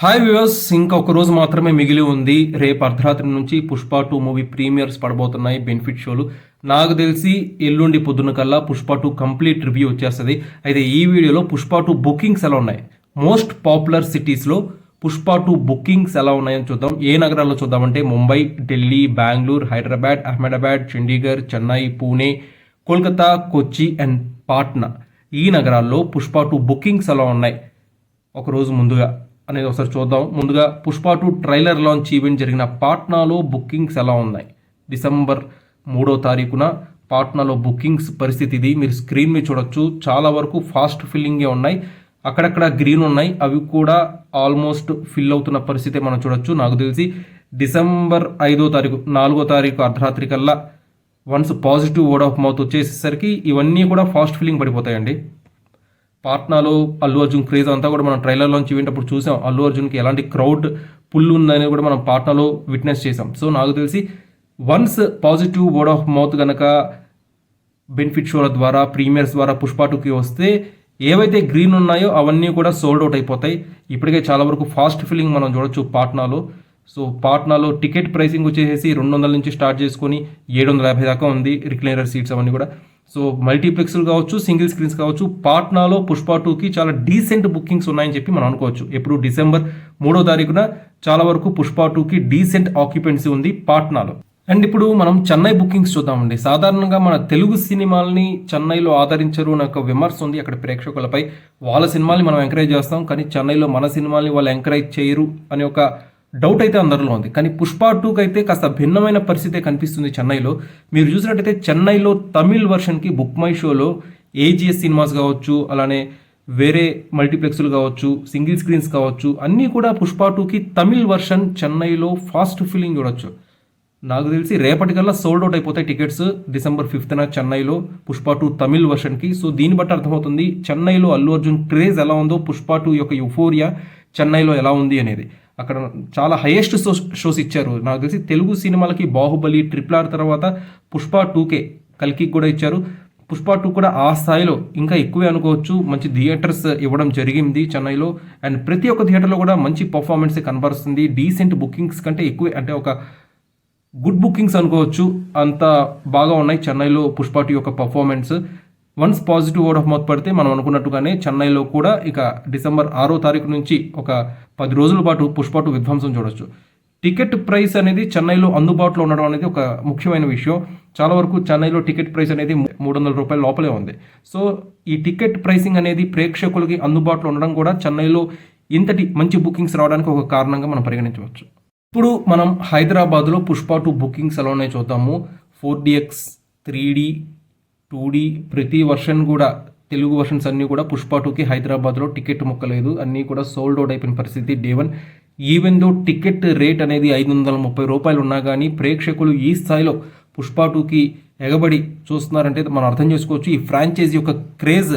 Hi viewers, ఇంకా ఒక రోజు మాత్రమే మిగిలి ఉంది. రేపు అర్ధరాత్రి నుంచి పుష్ప 2 మూవీ ప్రీమియర్స్ పడబోతున్నాయి. బెనిఫిట్ షోలు నాకు తెలిసి ఎల్లుండి పొద్దున్న కల్లా పుష్ప 2 కంప్లీట్ రివ్యూ వచ్చేస్తుంది. అయితే ఈ వీడియోలో పుష్ప 2 బుకింగ్స్ ఎలా ఉన్నాయి, మోస్ట్ పాపులర్ సిటీస్లో పుష్ప 2 బుకింగ్స్ ఎలా ఉన్నాయని చూద్దాం. ఏ నగరాల్లో చూద్దామంటే ముంబై, ఢిల్లీ, బెంగళూరు, హైదరాబాద్, అహ్మదాబాద్, చండీగఢ్, చెన్నై, పూణే, కోల్కతా, కొచ్చి అండ్ పాట్నా. ఈ నగరాల్లో పుష్ప 2 బుకింగ్స్ ఎలా ఉన్నాయి ఒకరోజు ముందుగా అనేది ఒకసారి చూద్దాం. ముందుగా పుష్ప 2 ట్రైలర్ లాంచ్ ఈవెంట్ జరిగిన పాట్నాలో బుకింగ్స్ ఎలా ఉన్నాయి. డిసెంబర్ 3వ తారీఖున పాట్నాలో బుకింగ్స్ పరిస్థితి ఇది. మీరు స్క్రీన్ మీద చూడొచ్చు, చాలా వరకు ఫాస్ట్ ఫిల్లింగే ఉన్నాయి. అక్కడక్కడ గ్రీన్ ఉన్నాయి, అవి కూడా ఆల్మోస్ట్ ఫిల్ అవుతున్న పరిస్థితి మనం చూడొచ్చు. నాకు తెలిసి డిసెంబర్ 5వ తారీఖు 4వ తారీఖు అర్ధరాత్రి కల్లా once positive word of mouth వచ్చేసేసరికి ఇవన్నీ కూడా ఫాస్ట్ ఫిల్లింగ్ పడిపోతాయండి. పాట్నాలో అల్లు అర్జున్ క్రేజ్ అంతా కూడా మనం ట్రైలర్ లాంచ్ ఈవెంట్ అప్పుడు చూసాం. అల్లు అర్జున్కి ఎలాంటి క్రౌడ్ పుల్ ఉందని కూడా మనం పాట్నాలో విట్నెస్ చేసాం. సో నాకు తెలిసి once positive word of mouth కనుక బెనిఫిట్ షోల ద్వారా ప్రీమియర్స్ ద్వారా పుష్ప 2కి వస్తే ఏవైతే గ్రీన్ ఉన్నాయో అవన్నీ కూడా సోల్డ్ అవుట్ అయిపోతాయి. ఇప్పటికే చాలా వరకు ఫాస్ట్ ఫిల్లింగ్ మనం చూడొచ్చు పాట్నాలో. సో పాట్నాలో టికెట్ ప్రైసింగ్ వచ్చేసి 200 నుంచి స్టార్ట్ చేసుకొని 750 దాకా ఉంది. రిక్లైనర్ సీట్స్ అవన్నీ కూడా. సో మల్టీప్లెక్స్లు కావచ్చు, సింగిల్ స్క్రీన్స్ కావచ్చు, పాట్నాలో పుష్ప 2కి చాలా డీసెంట్ బుకింగ్స్ ఉన్నాయని చెప్పి మనం అనుకోవచ్చు. ఎప్పుడు డిసెంబర్ 3వ తారీఖున చాలా వరకు పుష్ప 2కి డీసెంట్ ఆక్యుపెన్సీ ఉంది పాట్నాలో. అండ్ ఇప్పుడు మనం చెన్నై బుకింగ్స్ చూద్దామండి. సాధారణంగా మన తెలుగు సినిమాల్ని చెన్నైలో ఆదరించరు అనే ఒక విమర్శ ఉంది అక్కడ ప్రేక్షకులపై. వాళ్ళ సినిమాల్ని మనం ఎంకరేజ్ చేస్తాం, కానీ చెన్నైలో మన సినిమాల్ని వాళ్ళు ఎంకరేజ్ చేయరు అనే ఒక డౌట్ అయితే అందరిలో ఉంది. కానీ పుష్ప 2కి అయితే కాస్త భిన్నమైన పరిస్థితే కనిపిస్తుంది చెన్నైలో. మీరు చూసినట్టయితే చెన్నైలో తమిళ్ వర్షన్కి బుక్ మై షోలో ఏజిఎస్ సినిమాస్ కావచ్చు, అలానే వేరే మల్టీప్లెక్స్లు కావచ్చు, సింగిల్ స్క్రీన్స్ కావచ్చు, అన్నీ కూడా పుష్ప 2కి తమిళ్ వర్షన్ చెన్నైలో ఫాస్ట్ ఫిల్లింగ్ చూడొచ్చు. నాకు తెలిసి రేపటికల్లా సోల్డ్ అవుట్ అయిపోతాయి టికెట్స్. డిసెంబర్ 5న చెన్నైలో పుష్ప 2 తమిళ్ వర్షన్కి. సో దీన్ని బట్టి అర్థమవుతుంది చెన్నైలో అల్లు అర్జున్ క్రేజ్ ఎలా ఉందో, పుష్ప 2 యొక్క యుఫోరియా చెన్నైలో ఎలా ఉంది అనేది. అక్కడ చాలా హైయెస్ట్ షోస్ ఇచ్చారు. నాకు తెలిసి తెలుగు సినిమాలకి బాహుబలి, RRR తర్వాత పుష్ప 2కే, కల్కి కూడా ఇచ్చారు. పుష్ప 2 కూడా ఆ స్థాయిలో ఇంకా ఎక్కువే అనుకోవచ్చు. మంచి థియేటర్స్ ఇవ్వడం జరిగింది చెన్నైలో. అండ్ ప్రతి ఒక్క థియేటర్లో కూడా మంచి పర్ఫార్మెన్స్ కనబరుస్తుంది. డీసెంట్ బుకింగ్స్ కంటే ఎక్కువే, అంటే ఒక గుడ్ బుకింగ్స్ అనుకోవచ్చు, అంత బాగా ఉన్నాయి చెన్నైలో పుష్ప 2 యొక్క performance. Once positive word of mouth పడితే మనం అనుకున్నట్టుగానే చెన్నైలో కూడా ఇక డిసెంబర్ 6వ తారీఖు నుంచి ఒక 10 రోజుల పాటు పుష్ప 2 విధ్వంసం చూడొచ్చు. టికెట్ ప్రైస్ అనేది చెన్నైలో అందుబాటులో ఉండడం అనేది ఒక ముఖ్యమైన విషయం. చాలా వరకు చెన్నైలో టికెట్ ప్రైస్ అనేది 300 రూపాయల లోపలే ఉంది. సో ఈ టికెట్ ప్రైసింగ్ అనేది ప్రేక్షకులకి అందుబాటులో ఉండడం కూడా చెన్నైలో ఇంతటి మంచి బుకింగ్స్ రావడానికి ఒక కారణంగా మనం పరిగణించవచ్చు. ఇప్పుడు మనం హైదరాబాద్లో పుష్ప 2 బుకింగ్స్ ఎలా ఉన్నాయో చూద్దాము. 4DX, 3D, 2D ప్రతి వర్షన్ కూడా, తెలుగు వర్షన్స్ అన్నీ కూడా పుష్ప 2కి హైదరాబాద్లో టికెట్ ముక్కలేదు, అన్నీ కూడా సోల్డ్ అవుట్ అయిపోయిన పరిస్థితి. Day 1 even though ticket rate అనేది 530 రూపాయలు ఉన్నా కానీ ప్రేక్షకులు ఈ స్థాయిలో పుష్ప 2కి ఎగబడి చూస్తున్నారంటే మనం అర్థం చేసుకోవచ్చు ఈ ఫ్రాంచైజీ యొక్క క్రేజ్,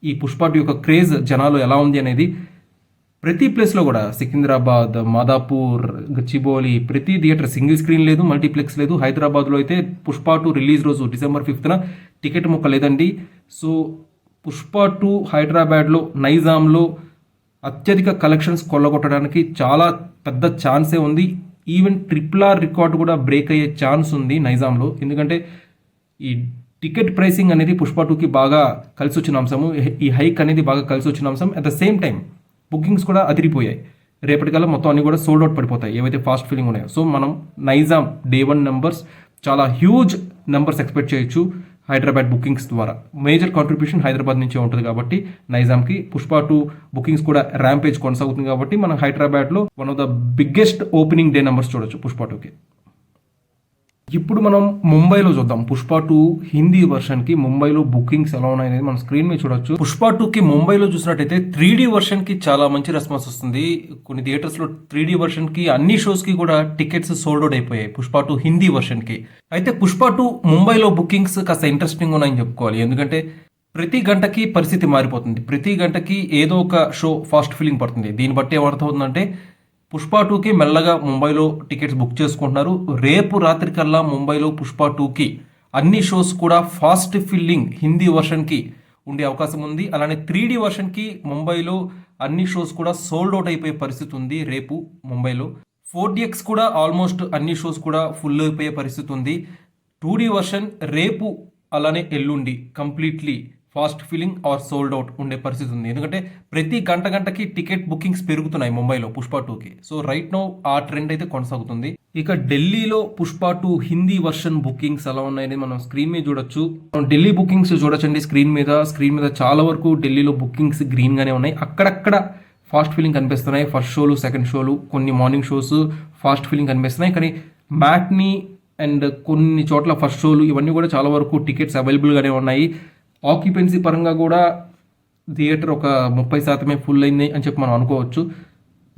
ఈ పుష్ప 2 యొక్క క్రేజ్ జనాలు ఎలా ఉంది అనేది. ప్రతి ప్లేస్లో కూడా సికింద్రాబాద్, మాదాపూర్, గచ్చిబౌలి ప్రతి థియేటర్ సింగిల్ స్క్రీన్ లేదు, మల్టీప్లెక్స్ లేదు. హైదరాబాద్లో అయితే పుష్ప 2 రిలీజ్ రోజు డిసెంబర్ 5న టికెట్ ముక్క లేదండి. సో పుష్ప 2 హైదరాబాద్లో నైజాంలో అత్యధిక కలెక్షన్స్ కొల్లగొట్టడానికి చాలా పెద్ద ఛాన్సే ఉంది. ఈవెన్ RRR రికార్డు కూడా బ్రేక్ అయ్యే ఛాన్స్ ఉంది నైజాంలో. ఎందుకంటే ఈ టికెట్ ప్రైసింగ్ అనేది పుష్ప 2కి బాగా కలిసి వచ్చిన అంశము, ఈ హైక్ అనేది బాగా కలిసి వచ్చిన అంశం. At the same time bookings కూడా అదిరిపోయాయి. రేపటికల్లా మొత్తం అన్ని కూడా సోల్డ్ అవుట్ పడిపోతాయి ఏవైతే ఫాస్ట్ ఫిల్లింగ్ ఉన్నాయో. సో మనం నైజాం డే 1 నెంబర్స్ చాలా హ్యూజ్ నెంబర్స్ ఎక్స్పెక్ట్ చేయొచ్చు హైదరాబాద్ బుకింగ్స్ ద్వారా. మేజర్ కాంట్రిబ్యూషన్ హైదరాబాద్ నుంచే ఉంటుంది కాబట్టి నైజాంకి పుష్ప 2 బుకింగ్స్ కూడా ర్యాంపేజ్ కొనసాగుతుంది కాబట్టి మనం హైదరాబాద్లో one of the biggest opening day numbers చూడొచ్చు పుష్ప 2కి. ఇప్పుడు మనం ముంబైలో చూద్దాం. పుష్ప 2 హిందీ వర్షన్కి ముంబైలో బుకింగ్స్ ఎలా ఉన్నాయనేది మనం స్క్రీన్ మీద చూడొచ్చు. పుష్ప 2కి ముంబైలో చూసినట్టయితే 3D వర్షన్కి చాలా మంచి రెస్పాన్స్ వస్తుంది. కొన్ని థియేటర్స్లో 3D వర్షన్కి అన్ని షోస్కి కూడా టికెట్స్ సోల్డ్ అవుట్ అయిపోయాయి పుష్ప 2 హిందీ వర్షన్కి. అయితే పుష్ప 2 ముంబైలో బుకింగ్స్ కాస్త ఇంట్రెస్టింగ్ ఉన్నాయని చెప్పుకోవాలి. ఎందుకంటే ప్రతి గంటకి పరిస్థితి మారిపోతుంది. ప్రతి గంటకి ఏదో ఒక షో ఫాస్ట్ ఫిల్లింగ్ పడుతుంది. దీన్ని బట్టి ఏమర్థమవుతుందంటే పుష్ప 2కి మెల్లగా ముంబైలో టికెట్స్ బుక్ చేసుకుంటున్నారు. రేపు రాత్రి కల్లా ముంబైలో పుష్ప 2కి అన్ని షోస్ కూడా ఫాస్ట్ ఫిల్లింగ్ హిందీ వర్షన్కి ఉండే అవకాశం ఉంది. అలానే 3D వర్షన్కి ముంబైలో అన్ని షోస్ కూడా సోల్డ్ అవుట్ అయిపోయే పరిస్థితి ఉంది రేపు ముంబైలో. 4DX కూడా ఆల్మోస్ట్ అన్ని షోస్ కూడా ఫుల్ అయిపోయే పరిస్థితి ఉంది. 2D వర్షన్ రేపు అలానే ఎల్లుండి completely fast filling or sold out ఉండే పరిస్థితి ఉంది. ఎందుకంటే ప్రతి గంటకి టికెట్ బుకింగ్స్ పెరుగుతున్నాయి ముంబైలో పుష్ప 2కి. సో రైట్ నౌ ఆ ట్రెండ్ అయితే కొనసాగుతుంది. ఇక ఢిల్లీలో పుష్ప 2 హిందీ వర్షన్ బుకింగ్స్ ఎలా ఉన్నాయని మనం స్క్రీన్ మీద చూడొచ్చు. ఢిల్లీ బుకింగ్స్ చూడొచ్చండి స్క్రీన్ మీద చాలా వరకు ఢిల్లీలో బుకింగ్స్ గ్రీన్ గానే ఉన్నాయి. అక్కడక్కడ ఫాస్ట్ ఫిల్లింగ్ కనిపిస్తున్నాయి. ఫస్ట్ షోలు, సెకండ్ షోలు, కొన్ని మార్నింగ్ షోస్ ఫాస్ట్ ఫిల్లింగ్ కనిపిస్తున్నాయి. కానీ మ్యాట్ని అండ్ కొన్ని చోట్ల ఫస్ట్ షోలు ఇవన్నీ కూడా చాలా వరకు టికెట్స్ అవైలబుల్గానే ఉన్నాయి. ఆక్యుపెన్సీ పరంగా కూడా థియేటర్ ఒక 30% ఫుల్ అయింది అని చెప్పి మనం అనుకోవచ్చు.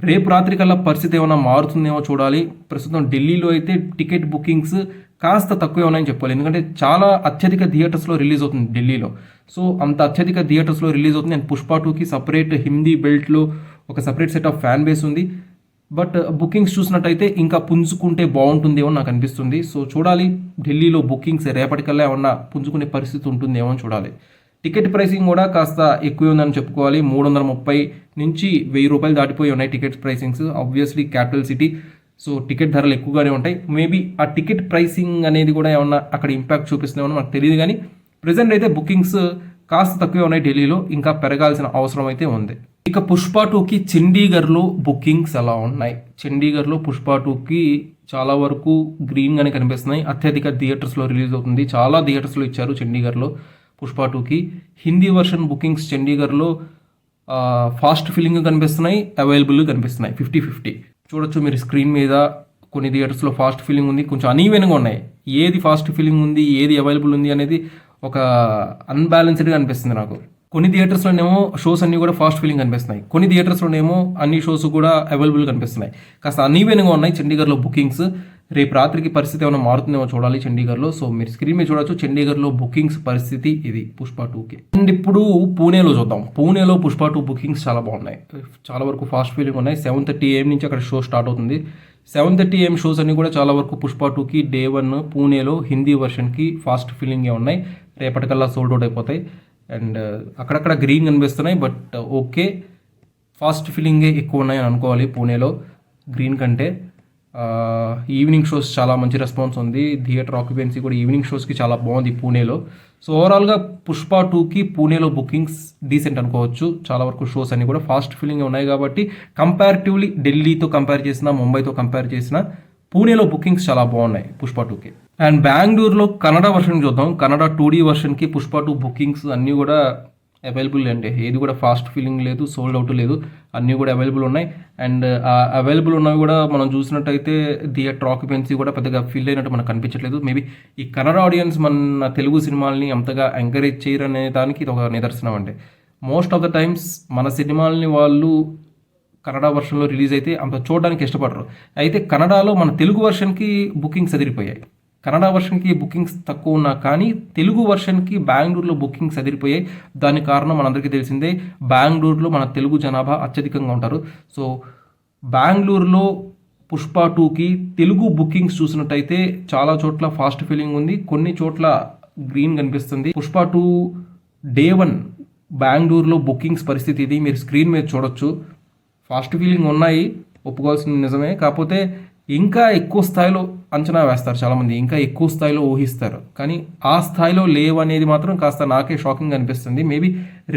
రేపు రాత్రి కల్లా పరిస్థితి ఏమైనా మారుతుందేమో చూడాలి. ప్రస్తుతం ఢిల్లీలో అయితే టికెట్ బుకింగ్స్ కాస్త తక్కువే ఉన్నాయని చెప్పాలి. ఎందుకంటే చాలా అత్యధిక థియేటర్స్లో రిలీజ్ అవుతుంది ఢిల్లీలో. సో అంత అత్యధిక థియేటర్స్లో రిలీజ్ అవుతుంది. అండ్ పుష్ప 2కి సపరేట్ హిందీ బెల్ట్లో ఒక separate set of fan base ఉంది. బట్ బుకింగ్స్ చూసినట్టయితే ఇంకా పుంజుకుంటే బాగుంటుందేమో నాకు అనిపిస్తుంది. సో చూడాలి ఢిల్లీలో బుకింగ్స్ రేపటికల్లా ఏమన్నా పుంజుకునే పరిస్థితి ఉంటుందేమో చూడాలి. టికెట్ ప్రైసింగ్ కూడా కాస్త ఎక్కువ ఉందని చెప్పుకోవాలి. 330 నుంచి 1000 రూపాయలు దాటిపోయి ఉన్నాయి ticket pricings. Obviously capital city, so ticket ధరలు ఎక్కువగానే ఉంటాయి. మేబీ ఆ టికెట్ ప్రైసింగ్ అనేది కూడా ఏమన్నా అక్కడ ఇంపాక్ట్ చూపిస్తుందేమో మనకు తెలియదు. కానీ ప్రజెంట్ అయితే బుకింగ్స్ కాస్త తక్కువే ఉన్నాయి ఢిల్లీలో. ఇంకా పెరగాల్సిన అవసరం అయితే ఉంది. ఇక పుష్ప 2కి చండీగఢ్లో బుకింగ్స్ ఎలా ఉన్నాయి? చండీగఢ్లో పుష్ప 2కి చాలా వరకు గ్రీన్గానే కనిపిస్తున్నాయి. అత్యధిక థియేటర్స్లో రిలీజ్ అవుతుంది. చాలా థియేటర్స్లో ఇచ్చారు చండీగఢ్లో పుష్ప 2కి. హిందీ వర్షన్ బుకింగ్స్ చండీగఢ్లో ఫాస్ట్ ఫిల్లింగ్ కనిపిస్తున్నాయి, అవైలబుల్ కనిపిస్తున్నాయి. 50-50 చూడొచ్చు మీరు స్క్రీన్ మీద. కొన్ని థియేటర్స్లో ఫాస్ట్ ఫిల్లింగ్ ఉంది, కొంచెం అనీవెన్గా ఉన్నాయి. ఏది ఫాస్ట్ ఫిల్లింగ్ ఉంది, ఏది అవైలబుల్ ఉంది అనేది ఒక అన్బ్యాలెన్స్డ్గా అనిపిస్తుంది నాకు. కొన్ని థియేటర్స్లోనేమో షోస్ అన్నీ కూడా ఫాస్ట్ ఫిల్లింగ్ కనిపిస్తున్నాయి, కొన్ని థియేటర్స్లోనేమో అన్ని షోస్ కూడా అవైలబుల్ కనిపిస్తున్నాయి. కాస్త అనీవెన్గా ఉన్నాయి చండీగఢ్లో బుకింగ్స్. రేపు రాత్రికి పరిస్థితి ఏమైనా మారుతుందేమో చూడాలి చండీగఢ్లో. సో మీరు స్క్రీన్ మీద చూడొచ్చు చండీగఢ్లో బుకింగ్స్ పరిస్థితి ఇది పుష్ప 2కి. అండ్ ఇప్పుడు పూణేలో చూద్దాం. పూణేలో పుష్ప 2 బుకింగ్స్ చాలా బాగున్నాయి. చాలా వరకు ఫాస్ట్ ఫిల్లింగ్ ఉన్నాయి. 7:30 AM నుంచి అక్కడ షో స్టార్ట్ అవుతుంది. 7:30 AM షోస్ అన్ని కూడా చాలా వరకు పుష్ప 2కి Day 1 పూణేలో హిందీ వర్షన్కి ఫాస్ట్ ఫిల్లింగే ఉన్నాయి. రేపటికల్లా సోల్డ్ అవుట్ అయిపోతాయి. అండ్ అక్కడక్కడ గ్రీన్ కనిపిస్తున్నాయి. బట్ ఓకే, ఫాస్ట్ ఫిల్లింగే ఎక్కువ ఉన్నాయని అనుకోవాలి పూణేలో గ్రీన్ కంటే. ఈవినింగ్ షోస్ చాలా మంచి రెస్పాన్స్ ఉంది. థియేటర్ ఆక్యుపెన్సీ కూడా ఈవినింగ్ షోస్కి చాలా బాగుంది పూణేలో. సో ఓవరాల్గా పుష్ప 2కి పూణేలో బుకింగ్స్ డీసెంట్ అనుకోవచ్చు. చాలా వరకు షోస్ అన్ని కూడా ఫాస్ట్ ఫిల్లింగ్ ఉన్నాయి కాబట్టి కంపారిటివ్లీ ఢిల్లీతో కంపేర్ చేసినా, ముంబైతో కంపేర్ చేసినా పూణేలో బుకింగ్స్ చాలా బాగున్నాయి పుష్ప 2కి. అండ్ బెంగళూరులో కన్నడ వర్షన్ చూద్దాం. కన్నడ 2D వర్షన్కి పుష్ప 2 బుకింగ్స్ అన్నీ కూడా అవైలబుల్ అండి. ఏది కూడా ఫాస్ట్ ఫిల్లింగ్ లేదు, సోల్డ్ అవుట్ లేదు, అన్నీ కూడా అవైలబుల్ ఉన్నాయి. అండ్ అవైలబుల్ ఉన్నవి కూడా మనం చూసినట్టయితే థియేటర్ ఆక్యుపెన్సీ కూడా పెద్దగా ఫిల్ అయినట్టు మనకు కనిపించట్లేదు. మేబీ ఈ కన్నడ ఆడియన్స్ మన తెలుగు సినిమాల్ని అంతగా ఎంకరేజ్ చేయరనే దానికి ఇది ఒక నిదర్శనం అండి. మోస్ట్ ఆఫ్ ద టైమ్స్ మన సినిమాల్ని వాళ్ళు కన్నడ వర్షన్లో రిలీజ్ అయితే అంత చూడడానికి ఇష్టపడరు. అయితే కన్నడలో మన తెలుగు వర్షన్కి బుకింగ్స్ ఎదిరిపోయాయి. కన్నడ వర్షన్కి బుకింగ్స్ తక్కువ ఉన్నా కానీ తెలుగు వర్షన్కి బెంగళూరులో బుకింగ్స్ ఎదిరిపోయాయి. దానికి కారణం మనందరికీ తెలిసిందే, బెంగళూరులో మన తెలుగు జనాభా అత్యధికంగా ఉంటారు. సో బెంగళూరులో పుష్ప 2కి తెలుగు బుకింగ్స్ చూసినట్టయితే చాలా చోట్ల ఫాస్ట్ ఫిల్లింగ్ ఉంది, కొన్ని చోట్ల గ్రీన్ కనిపిస్తుంది. పుష్ప 2 Day 1 బెంగళూరులో బుకింగ్స్ పరిస్థితి ఇది. మీరు స్క్రీన్ మీద చూడొచ్చు. ఫాస్ట్ ఫీలింగ్ ఉన్నాయి, ఒప్పుకోవాల్సిన నిజమే. కాకపోతే ఇంకా ఎక్కువ స్థాయిలో అంచనా వేస్తారు చాలామంది, ఇంకా ఎక్కువ స్థాయిలో ఊహిస్తారు. కానీ ఆ స్థాయిలో లేవు అనేది మాత్రం కాస్త నాకే షాకింగ్ అనిపిస్తుంది. మేబీ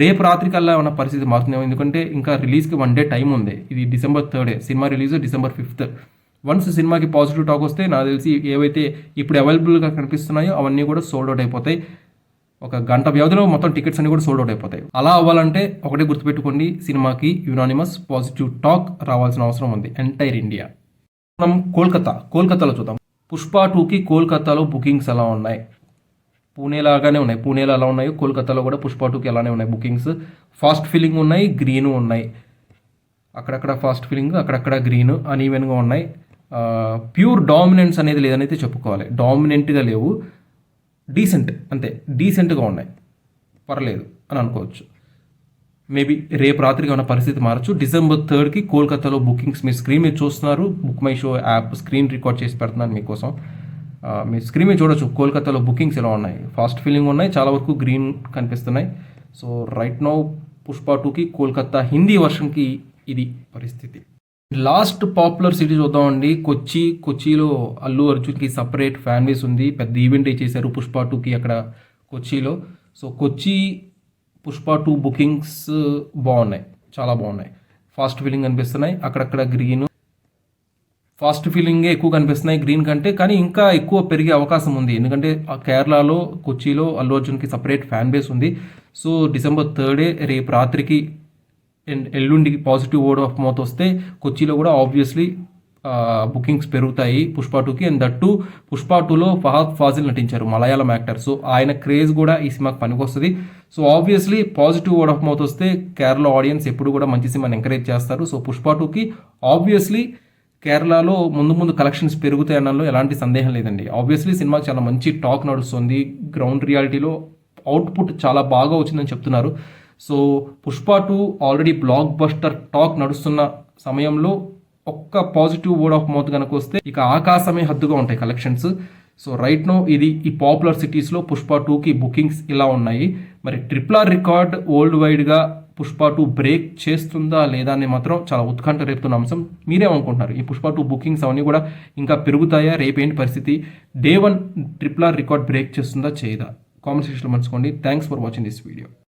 రేపు రాత్రికల్లా ఏమైనా పరిస్థితి మారుతుందేమో. ఎందుకంటే ఇంకా రిలీజ్కి 1 day టైం ఉంది. ఇది December 3rd, cinema release December 5th. Once సినిమాకి పాజిటివ్ టాక్ వస్తే నాకు తెలిసి ఏవైతే ఇప్పుడు అవైలబుల్గా కనిపిస్తున్నాయో అవన్నీ కూడా సోల్డ్ అవుట్ అయిపోతాయి. ఒక గంట వ్యవధిలో మొత్తం టికెట్స్ అన్ని కూడా సోల్డ్ అవుట్ అయిపోతాయి. అలా అవ్వాలంటే ఒకటే గుర్తుపెట్టుకోండి, సినిమాకి యునానిమస్ పాజిటివ్ టాక్ రావాల్సిన అవసరం ఉంది ఎంటైర్ ఇండియా. మనం కోల్కతాలో చూద్దాం. పుష్ప 2కి కోల్కతాలో బుకింగ్స్ ఎలా ఉన్నాయి? పూణే లాగానే ఉన్నాయి. పూణేలో ఎలా ఉన్నాయో కోల్కతాలో కూడా పుష్ప 2కి అలానే ఉన్నాయి బుకింగ్స్. ఫాస్ట్ ఫిల్లింగ్ ఉన్నాయి, గ్రీన్ ఉన్నాయి. అక్కడక్కడ ఫాస్ట్ ఫిల్లింగ్, అక్కడక్కడ గ్రీన్, అన్ఈవెన్గా ఉన్నాయి. ప్యూర్ డామినెన్స్ అనేది లేదనైతే చెప్పుకోవాలి. డామినెంట్గా లేవు, డీసెంట్, అంతే, డీసెంట్గా ఉన్నాయి, పర్లేదు అని అనుకోవచ్చు. మేబీ రేపు రాత్రికి ఏమైనా పరిస్థితి మారచ్చు. December 3కి కోల్కతాలో బుకింగ్స్ మీరు స్క్రీన్ మీద చూస్తున్నారు. Book my show app screen record చేసి పెడుతున్నాను మీకోసం. మీరు స్క్రీన్ మీద చూడొచ్చు కోల్కతాలో బుకింగ్స్ ఎలా ఉన్నాయి. ఫాస్ట్ ఫిల్లింగ్ ఉన్నాయి, చాలా వరకు గ్రీన్ కనిపిస్తున్నాయి. సో రైట్ నౌ పుష్ప 2కి, కోల్కతా హిందీ వర్షన్కి ఇది పరిస్థితి. లాస్ట్ పాపులర్ సిటీ చూద్దామండి, కొచ్చిలో అల్లు అర్జున్కి సపరేట్ ఫ్యాన్ బేస్ ఉంది. పెద్ద ఈవెంట్ చేశారు పుష్ప 2కి అక్కడ కొచ్చిలో. సో కొచ్చి పుష్ప 2 బుకింగ్స్ బాగున్నాయి, చాలా బాగున్నాయి. ఫాస్ట్ ఫీలింగ్ అనిపిస్తున్నాయి, అక్కడక్కడ గ్రీన్ ఫాస్ట్ ఫీలింగే ఎక్కువ కనిపిస్తున్నాయి గ్రీన్ కంటే, కానీ ఇంకా ఎక్కువ పెరిగే అవకాశం ఉంది. ఎందుకంటే కేరళలో కొచ్చిలో అల్లు అర్జున్కి సపరేట్ ఫ్యాన్ బేస్ ఉంది. సో December 3 రేపు రాత్రికి అండ్ ఎల్లుండికి పాజిటివ్ వర్డ్ ఆఫ్ మౌత్ వస్తే కొచ్చిలో కూడా ఆబ్వియస్లీ బుకింగ్స్ పెరుగుతాయి పుష్ప 2కి. అండ్ దట్టు పుష్ప 2లో ఫహద్ ఫాజిల్ నటించారు, మలయాళం యాక్టర్. సో ఆయన క్రేజ్ కూడా ఈ సినిమాకి పనికొస్తుంది. So obviously positive word of mouth వస్తే కేరళ ఆడియన్స్ ఎప్పుడు కూడా మంచి సినిమాని ఎంకరేజ్ చేస్తారు. సో పుష్ప 2కి ఆబ్వియస్లీ కేరళలో ముందు కలెక్షన్స్ పెరుగుతాయి అనడంలో ఎలాంటి సందేహం లేదండి. ఆబ్వియస్లీ సినిమా చాలా మంచి టాక్ నడుస్తుంది, గ్రౌండ్ రియాలిటీలో అవుట్పుట్ చాలా బాగా వచ్చిందని చెప్తున్నారు. So Pushpa 2 already block buster talk నడుస్తున్న సమయంలో ఒక్క పాజిటివ్ వర్డ్ ఆఫ్ మౌత్ కనుక వస్తే ఇక ఆకాశమే హద్దుగా ఉంటాయి కలెక్షన్స్. సో రైట్ నో ఇది ఈ పాపులర్ సిటీస్లో పుష్ప 2కి బుకింగ్స్ ఇలా ఉన్నాయి. మరి RRR రికార్డ్ వరల్డ్ వైడ్గా పుష్ప 2 బ్రేక్ చేస్తుందా లేదా అని మాత్రం చాలా ఉత్కంఠ రేపుతున్న అంశం. మీరేమనుకుంటున్నారు? ఈ పుష్ప 2 బుకింగ్స్ అవన్నీ కూడా ఇంకా పెరుగుతాయా? రేపేంటి పరిస్థితి? Day 1 RRR రికార్డ్ బ్రేక్ చేస్తుందా చేయదా? కామెంట్ సెక్షన్లో పంచుకోండి. Thanks for watching this video.